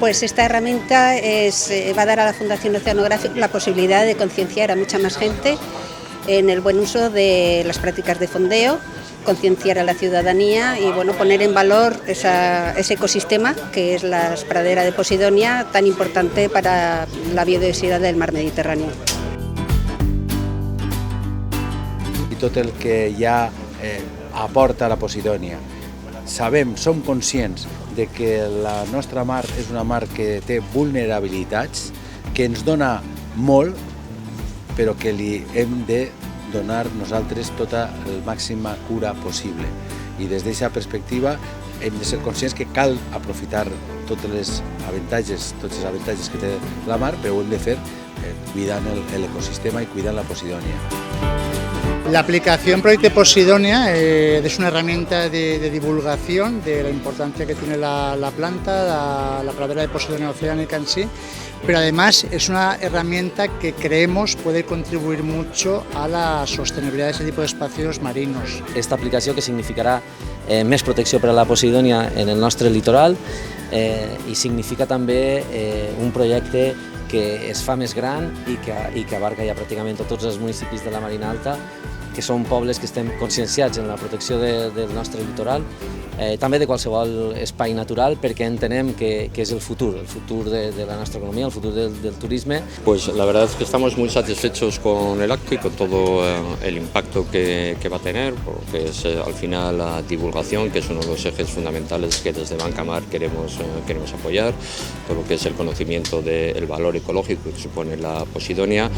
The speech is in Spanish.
Pues esta herramienta va a dar a la Fundación Oceanográfica la posibilidad de concienciar a mucha más gente en el buen uso de las prácticas de fondeo, concienciar a la ciudadanía y poner en valor ese ecosistema que es la pradera de Posidonia, tan importante para la biodiversidad del mar Mediterráneo. I tot el que ja aporta la Posidonia. Som conscients de que la nostra mar és una mar que té vulnerabilitats, que ens dona molt, però que li hem de donar nosaltres tota la màxima cura possible. I des d'aquesta perspectiva hem de ser conscients que cal aprofitar tots els avantatges que té la mar, però ho hem de fer cuidant l'ecosistema i cuidant la Posidonia. La aplicación Proyecto Posidonia es una herramienta de divulgación de la importancia que tiene la planta, la pradera de Posidonia oceánica en sí, pero además es una herramienta que creemos puede contribuir mucho a la sostenibilidad de ese tipo de espacios marinos. Esta aplicació que significarà més protecció per a la Posidonia en el nostre litoral i significa també un projecte que es fa més gran i que abarca ja pràcticament tots els municipis de la Marina Alta, que són pobles que estem conscienciats en la protecció del nostre litoral, també de qualsevol espai natural, perquè entenem que és el futur de la nuestra economía, el futuro del turismo. Pues la verdad es que estamos muy satisfechos con el acto y con todo el impacto que va a tener, porque es al final la divulgación, que es uno de los ejes fundamentales que desde Bancamar queremos apoyar, todo lo que es el conocimiento del valor ecológico que supone la Posidonia.